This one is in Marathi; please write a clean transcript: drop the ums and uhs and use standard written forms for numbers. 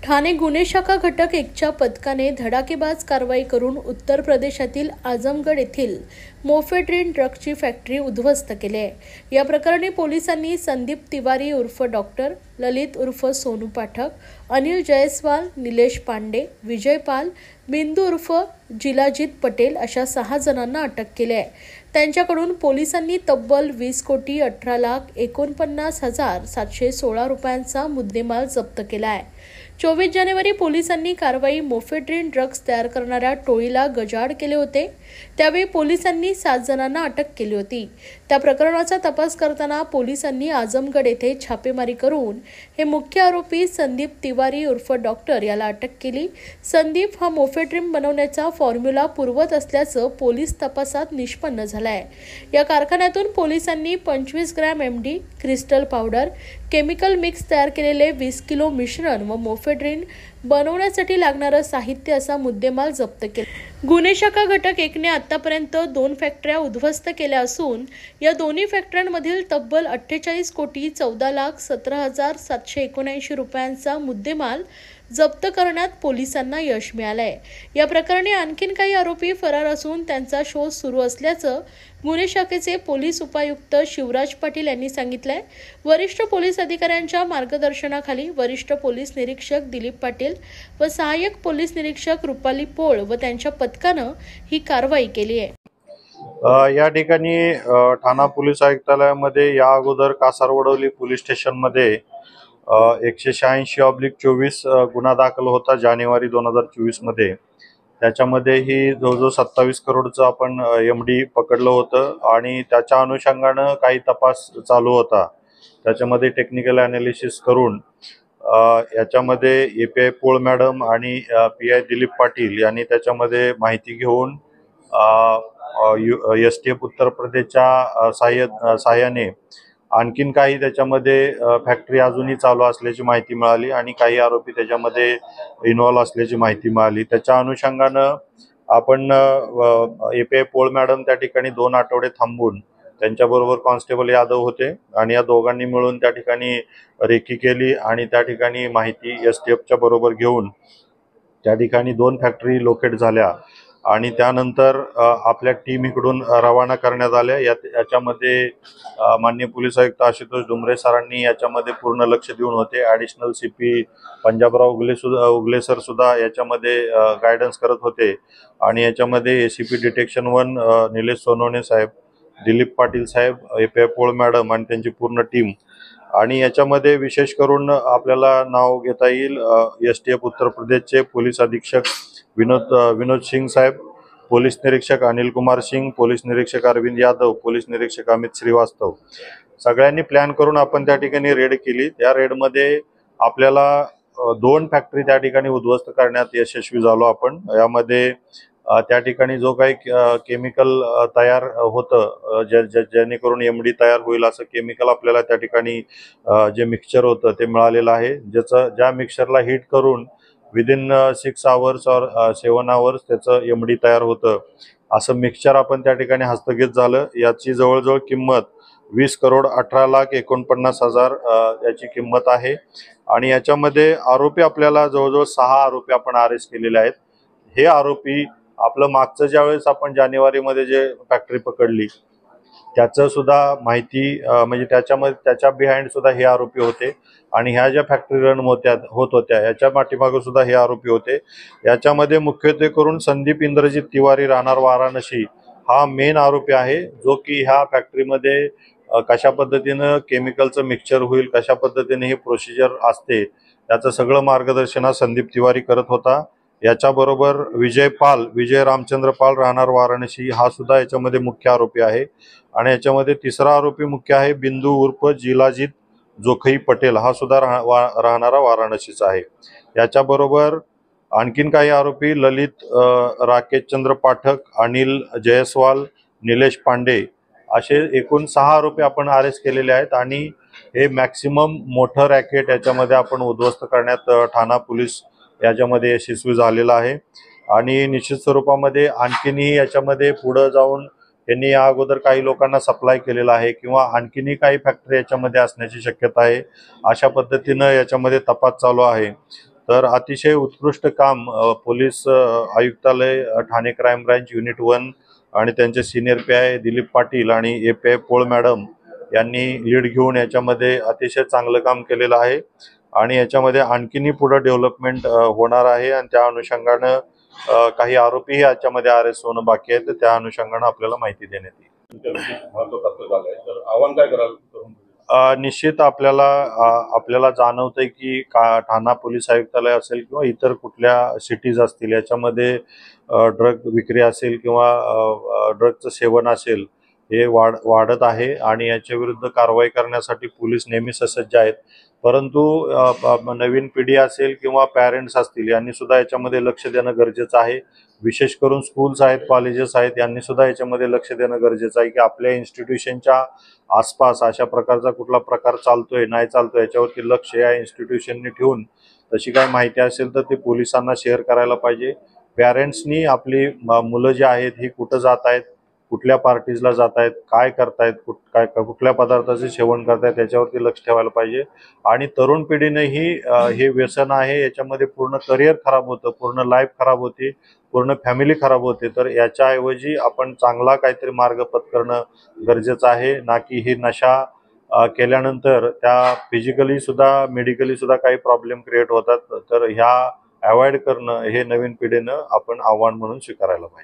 ठाणे गुन्हे शाखा घटक 1च्या पथकाने धडाकेबाज कारवाई करून उत्तर प्रदेशातील आजमगड येथील मोफेड्रीन ड्रग्जची फॅक्टरी उद्ध्वस्त केली आहे। या प्रकरणी पोलिसांनी संदीप तिवारी उर्फ डॉक्टर, ललित उर्फ सोनू पाठक, अनिल जयस्वाल, निलेश पांडे, विजय पाल, बिंदू उर्फ जिलाजीत पटेल अशा 6 जणांना अटक केली आहे। त्यांच्याकडून पोलिसांनी तब्बल 20,48,49,716 रुपयांचा मुद्देमाल जप्त केला आहे। 24 जानेवारी पोलिसांनी कारवाई मोफेड्रीन ड्रग्ज तयार करणाऱ्या टोळीला गजाआड केले होते। त्यावेळी पोलिसांनी 7 जणांना अटक केली होती। त्या प्रकरणाचा तपास करताना पोलिसांनी आजमगड येथे छापेमारी करून हे मुख्य आरोपी संदीप तिवारी उर्फ डॉक्टर याला अटक केली। संदीप हा मोफेड्रीन बनवण्याचा फॉर्म्युला पुरवत असल्याचं पोलीस तपासात निष्पन्न झालं आहे। या कारखान्यातून पोलिसांनी 25 gram MD crystal powder, chemical mix तयार केलेले 20 किलो मिश्रण व मोफेड्रीन बनवण्यासाठी लागणारं साहित्य असा मुद्देमाल जप्त केला। गुन्हे शाखा घटक 1ने आतापर्यंत 2 फॅक्टऱ्या उद्ध्वस्त केल्या असून या दोन्ही फॅक्टऱ्यांमधील तब्बल 48,17,17,779 रुपयांचा मुद्देमाल जप्त करण्यात पोलिसांना यश मिळालंय। या प्रकरणी आणखीन काही आरोपी फरार असून त्यांचा शोध सुरू असल्याचं गुन्हे शाखेचे पोलीस उपायुक्त शिवराज पाटील यांनी सांगितलंय। वरिष्ठ पोलीस अधिकाऱ्यांच्या मार्गदर्शनाखाली वरिष्ठ पोलीस निरीक्षक दिलीप पाटील व सहाय्यक पोलीस निरीक्षक रुपाली पोळ व त्यांच्या पथकानं ही कारवाई केली आहे। या ठिकाणी ठाणा पोलीस आयुक्तालयामध्ये या अगोदर कासारवडवली पोलीस स्टेशनमध्ये 186/24 गुन्हा दाखल होता जानेवारी 2024 मध्ये। त्याच्यामध्ये ही जवळजवळ 27 करोडचं आपण MD पकडलं होतं आणि त्याच्या अनुषंगानं काही तपास चालू होता। त्याच्यामध्ये टेक्निकल ॲनालिसिस करून याच्यामध्ये API पोळ मॅडम आणि PI दिलीप पाटील यांनी त्याच्यामध्ये माहिती घेऊन STF उत्तर प्रदेशच्या सहाय्याने आणखीन काही त्याच्यामध्ये फॅक्टरी अजूनही चालू असल्याची माहिती मिळाली आणि काही आरोपी त्याच्यामध्ये इन्व्हॉल्व असल्याची माहिती मिळाली। त्याच्या अनुषंगानं आपण API पोळ मॅडम त्या ठिकाणी 2 आठवडे थांबून त्यांच्याबरोबर कॉन्स्टेबल यादव होते आणि या दोघांनी मिळून त्या ठिकाणी रेकी केली आणि त्या ठिकाणी माहिती STFच्या बरोबर घेऊन त्या ठिकाणी 2 फॅक्टरी लोकेट झाल्या आणि त्यानंतर आपल्या टीम इकडून रवाना करण्यात आल्या। याच्यामध्ये माननीय पोलीस आयुक्त आशुतोष डुमरे सरांनी याच्यामध्ये पूर्ण लक्ष देऊन होते। ॲडिशनल CP पंजाबराव उगले सर सुद्धा याच्यामध्ये गायडन्स करत होते आणि याच्यामध्ये ACP डिटेक्शन 1 निलेश सोनवणे साहेब, दिलीप पाटील साहेब, API पोळ मॅडम आणि त्यांची पूर्ण टीम आणि याच्यामध्ये विशेष करून आपल्याला नाव घेता येईल STF उत्तर प्रदेशचे पोलीस अधीक्षक विनोद सिंग साहेब, पोलीस निरीक्षक अनिल कुमार सिंग, पोलीस निरीक्षक अरविंद यादव, पोलीस निरीक्षक अमित श्रीवास्तव सगळ्यांनी प्लॅन करून आपण त्या ठिकाणी रेड केली। त्या रेडमध्ये आपल्याला 2 फॅक्टरी त्या ठिकाणी उद्ध्वस्त करण्यात यशस्वी झालो आपण। यामध्ये त्या ठिकाणी जो काही केमिकल तयार होतं जेणेकरून MD तयार होईल असं केमिकल आपल्याला त्या ठिकाणी जे मिक्सचर होतं ते मिळालेलं आहे। ज्या मिक्सचरला हीट करून विदिन 6 आवर्स और 7 आवर्स त्याचं MD तयार होतं असं मिक्सचर आपण त्या ठिकाणी हस्तगत झालं। याची जवळजवळ किंमत 20,18,49,000 याची किंमत आहे आणि याच्यामध्ये आरोपी आपल्याला जवळजवळ 6 आरोपी आपण अरेस्ट केलेले आहेत। हे आरोपी आपलं मागचं ज्यावेळेस आपण जानेवारीमध्ये जे फॅक्टरी पकडली त्याचं सुद्धा माहिती म्हणजे त्याच्या बिहाइंड सुद्धा हे आरोपी होते आणि ह्या ज्या फॅक्टरी रन होत होत्या याच्या पाठीमागे सुद्धा हे आरोपी होते। याच्यामध्ये मुख्यत्वे करून संदीप इंद्रजित तिवारी राहणार वाराणसी हा मेन आरोपी आहे, जो की ह्या फॅक्टरीमध्ये कशा पद्धतीनं केमिकलचं मिक्सचर होईल, कशा पद्धतीने हे प्रोसिजर असते याचं सगळं मार्गदर्शन हा संदीप तिवारी करत होता। याच्याबरोबर विजय रामचंद्र पाल राहणार वाराणसी हा सुद्धा याच्यामध्ये मुख्य आरोपी आहे आणि याच्यामध्ये तिसरा आरोपी मुख्य आहे बिंदू उर्फ जिलाजीत जोखई पटेल, हा सुद्धा राहणारा वाराणसीचा आहे। याच्याबरोबर आणखीन काही आरोपी ललित राकेशचंद्र पाठक, अनिल जयस्वाल, निलेश पांडे असे एकूण 6 आरोपी आपण अरेस्ट केलेले आहेत आणि हे मॅक्सिमम मोठं रॅकेट याच्यामध्ये आपण उद्ध्वस्त करण्यात ठाणा पोलीस याच्यामध्ये यशस्वी झालेला आहे आणि निश्चित स्वरूपामध्ये आणखीनही याच्यामध्ये पुढे जाऊन यांनी या अगोदर काही लोकांना सप्लाय केलेला आहे किंवा आणखीनही काही फॅक्टरी याच्यामध्ये असण्याची शक्यता आहे। अशा पद्धतीनं याच्यामध्ये तपास चालू आहे। तर अतिशय उत्कृष्ट काम पोलीस आयुक्तालय ठाणे क्राईम ब्रँच युनिट 1 आणि त्यांचे सिनियर पी.आय. दिलीप पाटील आणि ए.पी.आय. पोळ मॅडम यांनी लीड घेऊन याच्यामध्ये अतिशय चांगलं काम केलेलं आहे आणि याच्यामध्ये आणखीनही पुढे डेव्हलपमेंट होणार आहे आणि त्या अनुषंगानं काही आरोपीही याच्यामध्ये अरेस्ट होणं बाकी आहे, तर त्या अनुषंगानं आपल्याला माहिती देण्यात येईल. आव्हान काय कराल? निश्चित आपल्याला जाणवतंय की ठाणा पोलीस आयुक्तालय असेल किंवा इतर कुठल्या सिटीज असतील याच्यामध्ये ड्रग विक्री असेल किंवा ड्रगचं सेवन असेल हे वाढत आहे आणि याच्या विरुद्ध कारवाई करण्यासाठी पोलीस नेहमी सज्ज आहेत. परंतु नवीन पिढी असेल किंवा पॅरेंट्स असतील यांनी सुद्धा याच्यामध्ये लक्ष देणं गरजेचं आहे. विशेष करून स्कूल्स आहेत, कॉलेजेस आहेत, यांनी सुद्धा याच्यामध्ये लक्ष देणं गरजेचं आहे की आपल्या इन्स्टिट्यूशनच्या आसपास अशा प्रकारचा कुठला प्रकार चालतोय नाही चालतोय याच्यावरती लक्ष या इन्स्टिट्यूशननी ठेवून तशी काही माहिती असेल तर ते पोलिसांना शेअर करायला पाहिजे. पॅरेंट्सनी आपली मुलं जी आहेत ही कुठं जात आहेत, कुठल्या पार्टीजला जात आहेत, काय करतायत, कुठल्या पदार्थाचे सेवन करतायत याच्यावरती लक्ष ठेवायला पाहिजे. आणि तरुण पिढीनेही हे व्यसन आहे याच्यामध्ये पूर्ण करिअर खराब होतं, पूर्ण लाईफ खराब होती, पूर्ण फॅमिली खराब होते. तर याच्याऐवजी आपण चांगला काहीतरी मार्ग पत्करणं गरजेचं आहे, ना की ही नशा केल्यानंतर त्या फिजिकली सुद्धा मेडिकली सुद्धा काही प्रॉब्लेम क्रिएट होतात. तर ह्या अवॉइड करणं हे नवीन पिढीनं आपण आव्हान म्हणून स्वीकारायला पाहिजे.